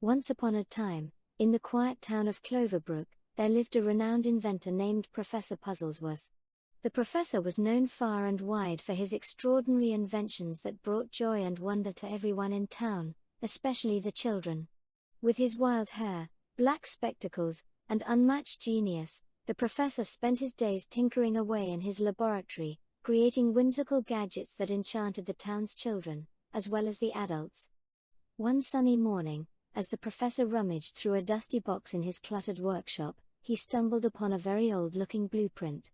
Once upon a time, in the quiet town of Cloverbrook, there lived a renowned inventor named Professor Puzzlesworth. The professor was known far and wide for his extraordinary inventions that brought joy and wonder to everyone in town, especially the children. With his wild hair, black spectacles, and unmatched genius, the professor spent his days tinkering away in his laboratory, creating whimsical gadgets that enchanted the town's children, as well as the adults. One sunny morning, as the professor rummaged through a dusty box in his cluttered workshop, he stumbled upon a very old-looking blueprint.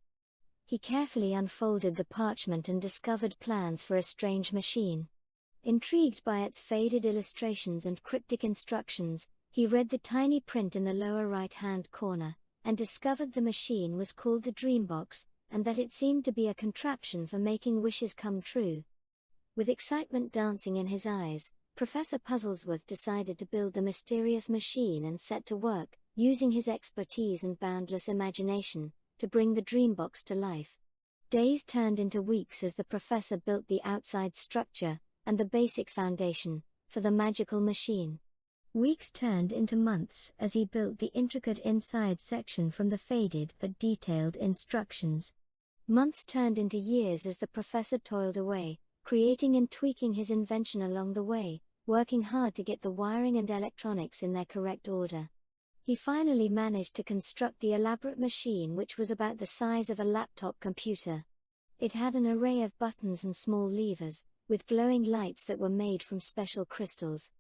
He carefully unfolded the parchment and discovered plans for a strange machine. Intrigued by its faded illustrations and cryptic instructions, he read the tiny print in the lower right-hand corner, and discovered the machine was called the DreamBox, and that it seemed to be a contraption for making wishes come true. With excitement dancing in his eyes, Professor Puzzlesworth decided to build the mysterious machine and set to work, using his expertise and boundless imagination, to bring the DreamBox to life. Days turned into weeks as the professor built the outside structure, and the basic foundation, for the magical machine. Weeks turned into months as he built the intricate inside section from the faded but detailed instructions. Months turned into years as the professor toiled away, creating and tweaking his invention along the way, working hard to get the wiring and electronics in their correct order. He finally managed to construct the elaborate machine, which was about the size of a laptop computer. It had an array of buttons and small levers, with glowing lights that were made from special crystals.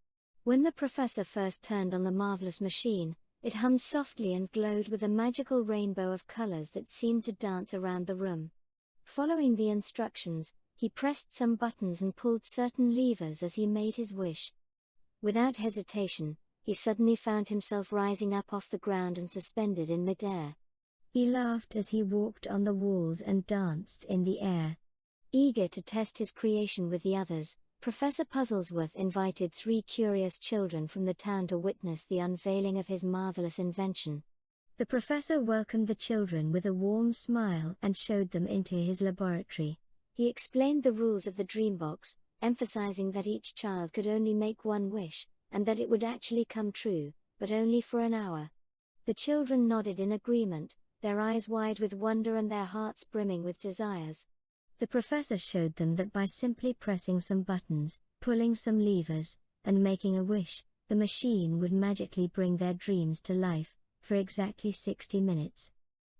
When the professor first turned on the marvelous machine, it hummed softly and glowed with a magical rainbow of colors that seemed to dance around the room. Following the instructions, he pressed some buttons and pulled certain levers as he made his wish. Without hesitation, he suddenly found himself rising up off the ground and suspended in midair. He laughed as he walked on the walls and danced in the air. Eager to test his creation with the others, Professor Puzzlesworth invited 3 curious children from the town to witness the unveiling of his marvelous invention. The professor welcomed the children with a warm smile and showed them into his laboratory. He explained the rules of the DreamBox, emphasizing that each child could only make one wish, and that it would actually come true, but only for an hour. The children nodded in agreement, their eyes wide with wonder and their hearts brimming with desires. The professor showed them that by simply pressing some buttons, pulling some levers, and making a wish, the machine would magically bring their dreams to life, for exactly 60 minutes.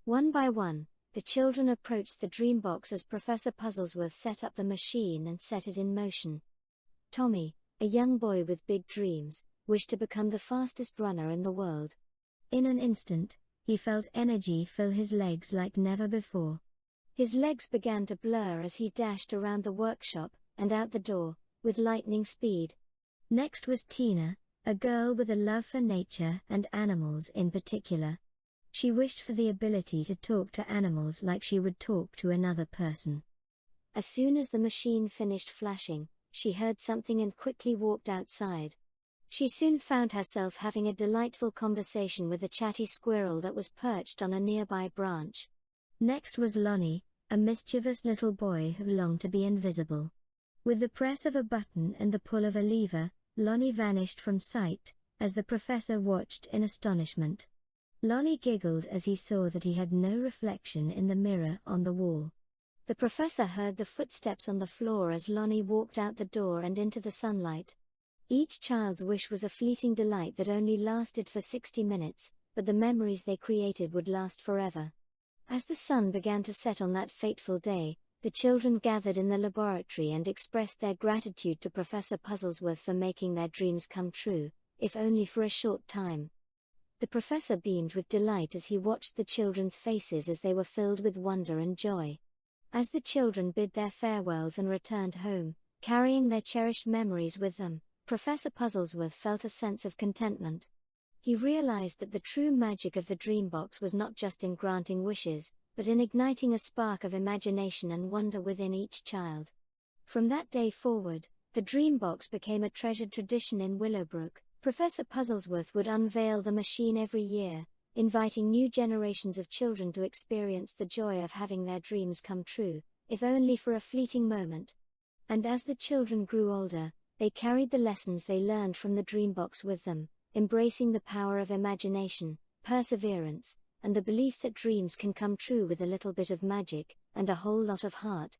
One by one, the children approached the DreamBox as Professor Puzzlesworth set up the machine and set it in motion. Tommy, a young boy with big dreams, wished to become the fastest runner in the world. In an instant, he felt energy fill his legs like never before. His legs began to blur as he dashed around the workshop, and out the door, with lightning speed. Next was Tina, a girl with a love for nature and animals in particular. She wished for the ability to talk to animals like she would talk to another person. As soon as the machine finished flashing, she heard something and quickly walked outside. She soon found herself having a delightful conversation with a chatty squirrel that was perched on a nearby branch. Next was Lonnie, a mischievous little boy who longed to be invisible. With the press of a button and the pull of a lever, Lonnie vanished from sight, as the professor watched in astonishment. Lonnie giggled as he saw that he had no reflection in the mirror on the wall. The professor heard the footsteps on the floor as Lonnie walked out the door and into the sunlight. Each child's wish was a fleeting delight that only lasted for 60 minutes, but the memories they created would last forever. As the sun began to set on that fateful day, the children gathered in the laboratory and expressed their gratitude to Professor Puzzlesworth for making their dreams come true, if only for a short time. The professor beamed with delight as he watched the children's faces as they were filled with wonder and joy. As the children bid their farewells and returned home, carrying their cherished memories with them, Professor Puzzlesworth felt a sense of contentment. He realized that the true magic of the DreamBox was not just in granting wishes, but in igniting a spark of imagination and wonder within each child. From that day forward, the DreamBox became a treasured tradition in Willowbrook. Professor Puzzlesworth would unveil the machine every year, inviting new generations of children to experience the joy of having their dreams come true, if only for a fleeting moment. And as the children grew older, they carried the lessons they learned from the DreamBox with them, embracing the power of imagination, perseverance, and the belief that dreams can come true with a little bit of magic and a whole lot of heart.